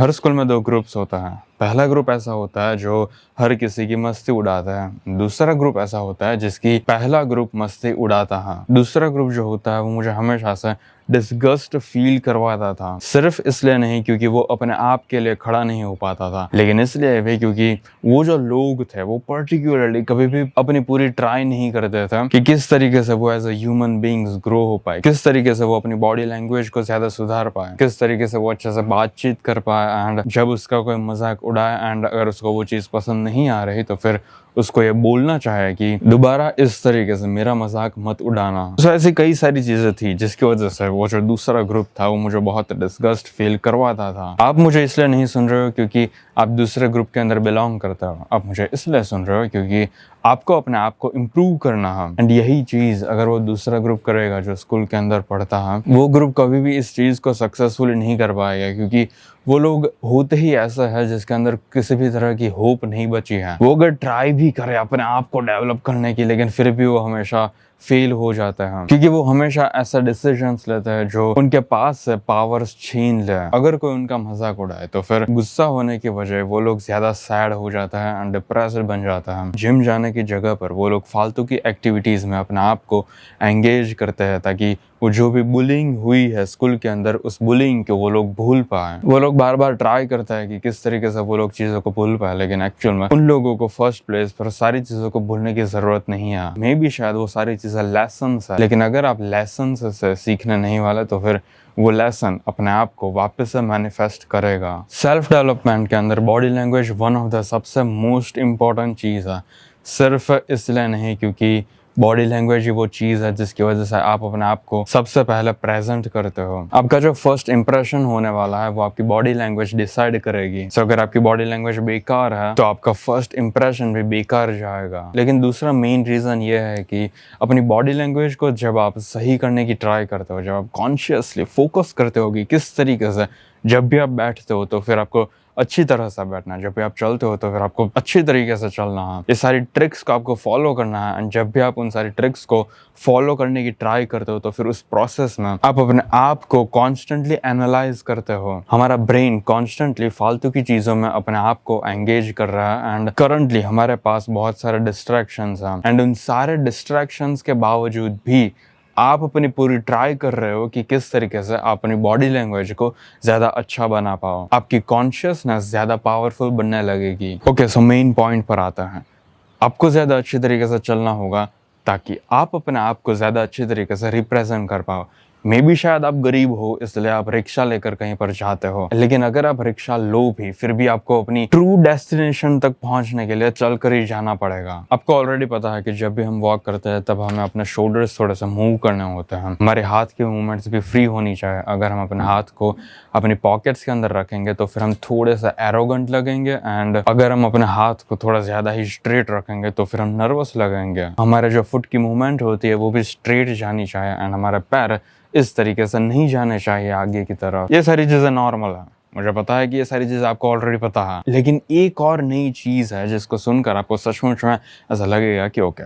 हर school में 2 groups होता है। पहला ग्रुप ऐसा होता है जो हर किसी की मस्ती उड़ाता है। दूसरा ग्रुप ऐसा होता है जिसकी पहला ग्रुप मस्ती उड़ाता है। दूसरा ग्रुप जो होता है वो मुझे हमेशा से डिस्गस्ट फील करवाता था। सिर्फ इसलिए नहीं क्योंकि वो अपने आप के लिए खड़ा नहीं हो पाता था, लेकिन इसलिए भी क्योंकि वो जो लोग थे वो पर्टिकुलरली कभी भी अपनी पूरी ट्राई नहीं करते थे कि किस तरीके से वो as a human beings grow हो पाए, किस तरीके से वो अपनी बॉडी लैंग्वेज को ज्यादा सुधार पाए, किस तरीके से वो अच्छे से बातचीत कर पाए। एंड जब उसका कोई मजाक उड़ाए एंड अगर उसको वो चीज पसंद नहीं आ रही तो फिर उसको ये बोलना चाहे कि दोबारा इस तरीके से मेरा मजाक मत उड़ाना। तो ऐसी कई सारी चीजें थी जिसकी वजह से वो जो दूसरा ग्रुप था वो मुझे बहुत डिस्गस्ट फील करवाता था। आप मुझे इसलिए नहीं सुन रहे हो क्योंकि आप दूसरे ग्रुप के अंदर बिलोंग करते हो, आप मुझे इसलिए सुन रहे हो क्योंकि आपको अपने आप को इम्प्रूव करना है। एंड यही चीज अगर वो दूसरा ग्रुप करेगा जो स्कूल के अंदर पढ़ता है, वो ग्रुप कभी भी इस चीज को सक्सेसफुली नहीं कर पाएगा क्योंकि वो लोग होते ही ऐसा है जिसके अंदर किसी भी तरह की होप नहीं बची है। वो अगर ट्राई भी करे अपने आप को डेवलप करने की, लेकिन फिर भी वो हमेशा फेल हो जाते हैं क्योंकि वो हमेशा ऐसा डिसीजंस लेते हैं जो उनके पास से पावर्स छीन ले। अगर कोई उनका मजाक उड़ाए तो फिर गुस्सा होने की वजह वो लोग ज्यादा सैड हो जाता है एंड डिप्रेस्ड बन जाता है। जिम जाने की जगह पर वो लोग फालतू की एक्टिविटीज में अपने आप को एंगेज करते हैं ताकि वो जो भी बुलिंग हुई है स्कूल के अंदर उस बुलिंग को वो लोग भूल पाए। वो लोग बार बार ट्राई करता है कि किस तरीके से वो लोग चीजों को भूल पाए, लेकिन एक्चुअल में उन लोगों को फर्स्ट प्लेस पर सारी चीजों को भूलने की जरूरत नहीं है। मे बी शायद वो सारी चीजें लेसन्स है, लेकिन अगर आप लेसन से सीखने नहीं वाले तो फिर वो लेसन अपने आप को वापस से मैनिफेस्ट करेगा। सेल्फ डेवलपमेंट के अंदर body language one of the सबसे मोस्ट इम्पोर्टेंट चीज है। सिर्फ इसलिए नहीं क्योंकि बॉडी लैंग्वेज ही वो चीज है जिसकी वजह से आप अपने आप को सबसे पहले प्रेजेंट करते हो। आपका जो फर्स्ट इंप्रेशन होने वाला है वो आपकी बॉडी लैंग्वेज डिसाइड करेगी। सो अगर आपकी बॉडी लैंग्वेज बेकार है तो आपका फर्स्ट इंप्रेशन भी बेकार जाएगा। लेकिन दूसरा मेन रीजन ये है कि अपनी बॉडी लैंग्वेज को जब आप सही करने की ट्राई करते हो, जब आप कॉन्शियसली फोकस करते हो कि किस तरीके से जब भी आप बैठते हो तो फिर आपको अच्छी तरह से बैठना है, जब भी आप चलते हो तो फिर आपको अच्छी तरीके से चलना है। ये सारी ट्रिक्स को आपको फॉलो करना है एंड जब भी आप उन सारी ट्रिक्स को फॉलो करने की ट्राई करते हो तो फिर उस प्रोसेस में आप अपने आप को कॉन्स्टेंटली एनालाइज करते हो। हमारा ब्रेन कॉन्स्टेंटली फालतू की चीजों में अपने आप को एंगेज कर रहा है एंड करंटली हमारे पास बहुत सारे डिस्ट्रैक्शंस हैं एंड उन सारे डिस्ट्रैक्शंस के बावजूद भी आप अपनी पूरी ट्राई कर रहे हो कि किस तरीके से आप अपनी बॉडी लैंग्वेज को ज्यादा अच्छा बना पाओ। आपकी कॉन्शियसनेस ज्यादा पावरफुल बनने लगेगी। ओके, सो मेन पॉइंट पर आता है। आपको ज्यादा अच्छी तरीके से चलना होगा ताकि आप अपने आप को ज्यादा अच्छी तरीके से रिप्रेजेंट कर पाओ। मे बी शायद आप गरीब हो इसलिए आप रिक्शा लेकर कहीं पर जाते हो, लेकिन अगर आप रिक्शा लो भी फिर भी आपको अपनी ट्रू डेस्टिनेशन तक पहुंचने के लिए चलकर ही जाना पड़ेगा। आपको ऑलरेडी पता है कि जब भी हम वॉक करते हैं तब हमें अपने शोल्डर्स थोड़े से मूव करने होते हैं। हमारे हाथ के मूवमेंट्स भी फ्री होनी चाहिए। अगर हम अपने हाथ को अपनी पॉकेट्स के अंदर रखेंगे तो फिर हम थोड़े से एरोगेंट लगेंगे एंड अगर हम अपने हाथ को थोड़ा ज्यादा ही स्ट्रेट रखेंगे तो फिर हम नर्वस लगेंगे। हमारे जो फुट की मूवमेंट होती है वो भी स्ट्रेट जानी चाहिए एंड हमारे पैर इस तरीके से नहीं जाने चाहिए आगे की तरफ। ये सारी चीजें नॉर्मल है, मुझे पता है कि ये सारी चीजें आपको ऑलरेडी पता है, लेकिन एक और नई चीज है जिसको सुनकर आपको सचमुच में ऐसा लगेगा कि ओके,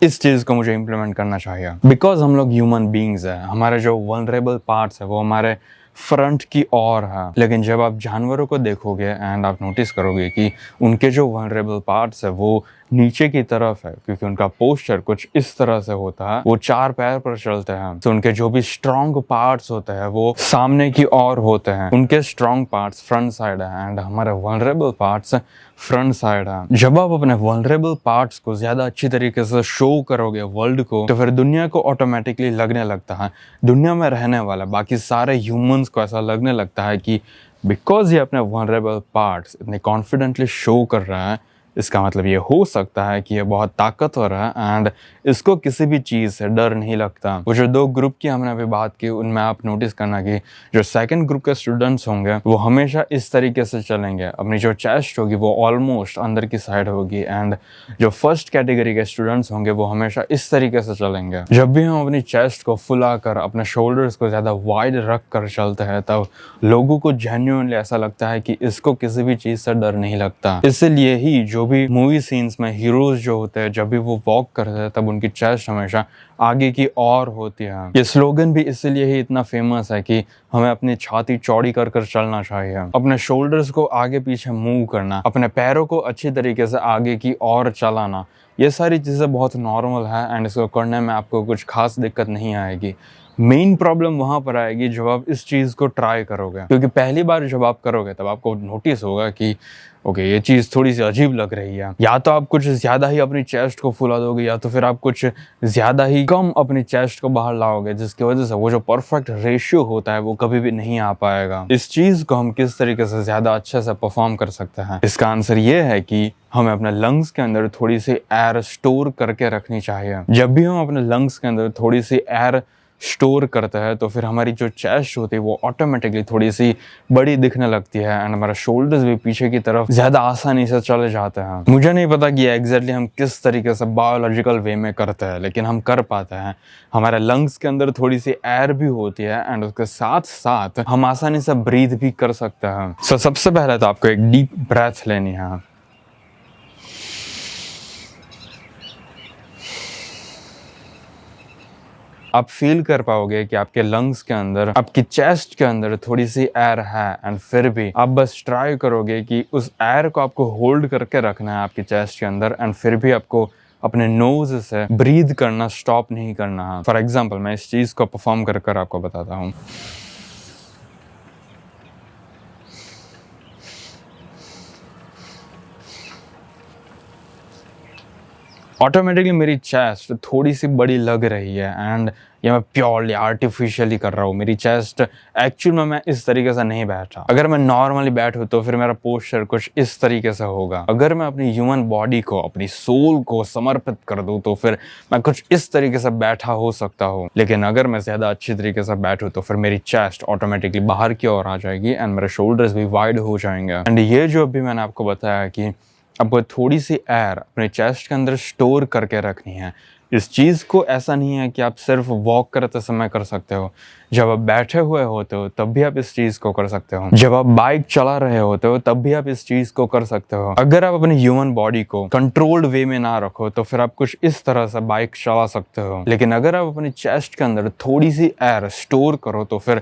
इस चीज को मुझे इम्प्लीमेंट करना चाहिए। बिकॉज हम लोग ह्यूमन बींग्स हैं, हमारे जो वल्नरेबल पार्ट्स है वो हमारे फ्रंट की ओर है। लेकिन जब आप जानवरों को देखोगे एंड आप नोटिस करोगे कि उनके जो वल्नरेबल पार्ट्स है वो नीचे की तरफ है क्योंकि उनका पोस्चर कुछ इस तरह से होता है। वो 4 पैर पर चलते हैं तो उनके जो भी स्ट्रॉन्ग पार्ट्स होते हैं वो सामने की ओर होते हैं। उनके स्ट्रॉन्ग पार्ट्स फ्रंट साइड है एंड हमारे वल्नरेबल पार्ट्स फ्रंट साइड है। जब आप अपने वल्नरेबल पार्ट्स को ज्यादा अच्छी तरीके से शो करोगे वर्ल्ड को तो फिर दुनिया को ऑटोमेटिकली लगने लगता है, दुनिया में रहने वाला बाकी सारे ह्यूमंस को ऐसा लगने लगता है कि बिकॉज ये अपने वल्नरेबल पार्ट्स इतने कॉन्फिडेंटली शो कर रहा है, इसका मतलब ये हो सकता है कि ये बहुत ताकतवर है एंड इसको किसी भी चीज से डर नहीं लगता। वो जो 2 ग्रुप की हमने अभी बात की उनमें आप नोटिस करना कि जो सेकंड ग्रुप के स्टूडेंट्स होंगे वो हमेशा इस तरीके से चलेंगे, अपनी जो चेस्ट होगी वो ऑलमोस्ट अंदर की साइड होगी एंड जो फर्स्ट कैटेगरी के स्टूडेंट्स होंगे वो हमेशा इस तरीके से चलेंगे। जब भी हम अपनी चेस्ट को फुला कर अपने शोल्डर्स को ज्यादा वाइड रख कर चलते हैं तब लोगों को जेन्युइनली ऐसा लगता है कि इसको किसी भी चीज से डर नहीं लगता। इसलिए ही जो जो भी मूवी सीन्स में हीरोज जो होते हैं जब भी वो वॉक करते हैं तब उनकी चेस्ट हमेशा आगे की ओर होती है। ये स्लोगन भी इसलिए ही इतना फेमस है कि हमें अपनी छाती चौड़ी कर कर चलना चाहिए, अपने शोल्डर्स को आगे पीछे मूव करना, अपने पैरों को अच्छी तरीके से आगे की ओर चलाना, ये सारी चीज़ें बहुत नॉर्मल है एंड इसको करने में आपको कुछ खास दिक्कत नहीं आएगी। मेन प्रॉब्लम वहाँ पर आएगी जब आप इस चीज़ को ट्राई करोगे, क्योंकि पहली बार जब आप करोगे तब आपको नोटिस होगा कि ओके ये चीज़ थोड़ी सी अजीब लग रही है। या तो आप कुछ ज़्यादा ही अपनी चेस्ट को फुला दोगे या तो फिर आप कुछ ज़्यादा ही कम अपनी चेस्ट को बाहर लाओगे, जिसकी वजह से वो जो परफेक्ट रेशियो होता है वो कभी भी नहीं आ पाएगा। इस चीज़ को हम किस तरीके से ज़्यादा अच्छे से परफॉर्म कर सकते हैं, इसका आंसर ये है कि हमें अपने लंग्स के अंदर थोड़ी सी एयर स्टोर करके रखनी चाहिए। जब भी हम अपने लंग्स के अंदर थोड़ी सी एयर स्टोर करते हैं तो फिर हमारी जो चेस्ट होती है वो ऑटोमेटिकली थोड़ी सी बड़ी दिखने लगती है एंड हमारा शोल्डर्स भी पीछे की तरफ ज़्यादा आसानी से चले जाते हैं। मुझे नहीं पता कि एग्जैक्टली हम किस तरीके से बायोलॉजिकल वे में करते हैं, लेकिन हम कर पाते हैं। हमारे लंग्स के अंदर थोड़ी सी एयर भी होती है एंड उसके साथ साथ हम आसानी से ब्रीथ भी कर सकते हैं। सो सबसे पहले तो आपको एक डीप ब्रेथ लेनी है। आप फील कर पाओगे कि आपके लंग्स के अंदर, आपकी चेस्ट के अंदर थोड़ी सी एयर है एंड फिर भी आप बस ट्राई करोगे कि उस एयर को आपको होल्ड करके रखना है आपकी चेस्ट के अंदर एंड फिर भी आपको अपने नोज से ब्रीथ करना स्टॉप नहीं करना है। फॉर एग्जाम्पल मैं इस चीज़ को परफॉर्म कर कर आपको बताता हूँ। ऑटोमेटिकली मेरी चेस्ट थोड़ी सी बड़ी लग रही है एंड ये मैं प्योरली आर्टिफिशियली कर रहा हूँ। मेरी चेस्ट एक्चुअल में मैं इस तरीके से नहीं बैठा। अगर मैं नॉर्मली बैठूँ तो फिर मेरा पोस्चर कुछ इस तरीके से होगा। अगर मैं अपनी ह्यूमन बॉडी को, अपनी सोल को समर्पित कर दूँ तो फिर मैं कुछ इस तरीके से बैठा हो सकता हूँ। लेकिन अगर मैं ज़्यादा अच्छी तरीके से बैठूँ तो फिर मेरी चेस्ट ऑटोमेटिकली बाहर की ओर आ जाएगी एंड मेरे शोल्डर्स भी वाइड हो जाएंगे। एंड ये जो अभी मैंने आपको बताया कि आपको थोड़ी सी एयर अपने चेस्ट के अंदर स्टोर करके रखनी है। इस चीज़ को ऐसा नहीं है कि आप सिर्फ वॉक करते समय कर सकते हो। जब आप बैठे हुए होते हो तब भी आप इस चीज़ को कर सकते हो। जब आप बाइक चला रहे होते हो तब भी आप इस चीज़ को कर सकते हो। अगर आप अपनी ह्यूमन बॉडी को कंट्रोल्ड वे में ना रखो तो फिर आप कुछ इस तरह से बाइक चला सकते हो। लेकिन अगर आप अपनी चेस्ट के अंदर थोड़ी सी एयर स्टोर करो तो फिर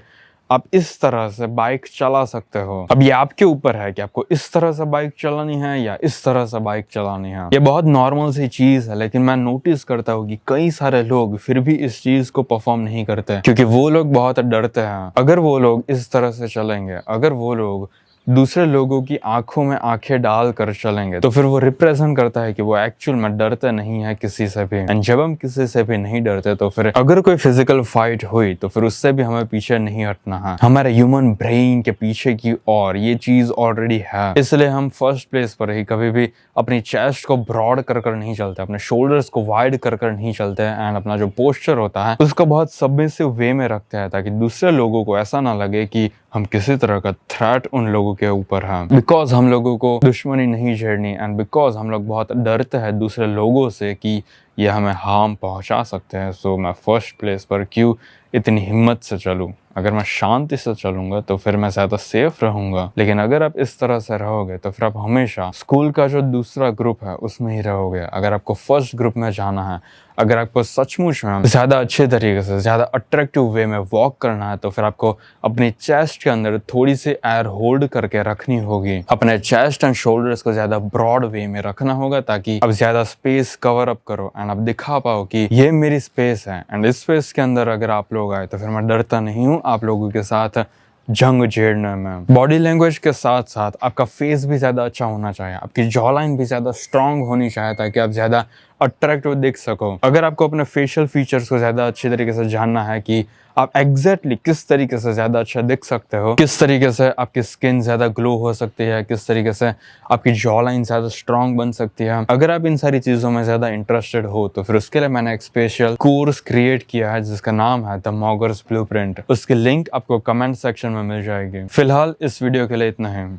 आप इस तरह से बाइक चला सकते हो। अब ये आपके ऊपर है कि आपको इस तरह से बाइक चलानी है या इस तरह से बाइक चलानी है। ये बहुत नॉर्मल सी चीज है, लेकिन मैं नोटिस करता हूँ कि कई सारे लोग फिर भी इस चीज को परफॉर्म नहीं करते क्योंकि वो लोग बहुत डरते हैं। अगर वो लोग इस तरह से चलेंगे, अगर वो लोग दूसरे लोगों की आंखों में आंखें डाल कर चलेंगे तो फिर वो रिप्रेजेंट करता है कि वो एक्चुअल में डरते नहीं है किसी से भी। एंड जब हम किसी से भी नहीं डरते तो फिर अगर कोई फिजिकल फाइट हुई तो फिर उससे भी हमें पीछे नहीं हटना है। हमारे ह्यूमन ब्रेन के पीछे की और ये चीज ऑलरेडी है, इसलिए हम फर्स्ट प्लेस पर ही कभी भी अपनी चेस्ट को ब्रॉड कर कर नहीं चलते, अपने शोल्डर्स को वाइड कर कर नहीं चलते एंड अपना जो पोस्चर होता है उसको बहुत सबमिसिव वे में रखते हैं ताकि दूसरे लोगों को ऐसा ना लगे कि हम किसी तरह का थ्रेट उन लोगों के ऊपर है। बिकॉज हम लोगों को दुश्मनी नहीं झेड़नी एंड बिकॉज हम लोग बहुत डरते हैं दूसरे लोगों से कि ये हमें हार्म पहुंचा सकते हैं। सो मैं फर्स्ट प्लेस पर क्यों इतनी हिम्मत से चलूं। अगर मैं शांति से चलूंगा तो फिर मैं ज़्यादा सेफ रहूंगा। लेकिन अगर आप इस तरह से रहोगे तो फिर आप हमेशा स्कूल का जो दूसरा ग्रुप है उसमें ही रहोगे। अगर आपको फर्स्ट ग्रुप में जाना है, अगर आपको सचमुच में ज़्यादा अच्छे तरीके से, ज़्यादा अट्रैक्टिव वे में वॉक करना है तो फिर आपको अपनी चेस्ट के अंदर थोड़ी सी एयर होल्ड करके रखनी होगी। अपने चेस्ट एंड शोल्डर्स को ज़्यादा ब्रॉड वे में रखना होगा ताकि आप ज़्यादा स्पेस कवर अप करो एंड आप दिखा पाओ कि ये मेरी स्पेस है एंड इस स्पेस के अंदर अगर आप लोग आए तो फिर मैं डरता नहीं हूँ आप लोगों के साथ जंग छेड़ने में। बॉडी लैंग्वेज के साथ साथ आपका फेस भी ज़्यादा अच्छा होना चाहिए, आपकी जॉ लाइन भी ज़्यादा स्ट्रांग होनी चाहिए ताकि आप ज़्यादा अट्रैक्टिव दिख सको। अगर आपको अपने फेशियल फीचर्स को ज़्यादा अच्छी तरीके से जानना है कि आप एग्जैक्टली किस तरीके से ज़्यादा अच्छा दिख सकते हो, किस तरीके से आपकी स्किन ज़्यादा ग्लो हो सकती है, किस तरीके से आपकी जॉ लाइन ज़्यादा स्ट्रांग बन सकती है, अगर आप इन सारी चीज़ों में ज़्यादा इंटरेस्टेड हो तो फिर उसके लिए मैंने एक स्पेशल कोर्स क्रिएट किया है जिसका नाम है द मॉगर्स ब्लूप्रिंट। उसकी लिंक आपको कमेंट सेक्शन में मिल जाएगी। फिलहाल इस वीडियो के लिए इतना ही।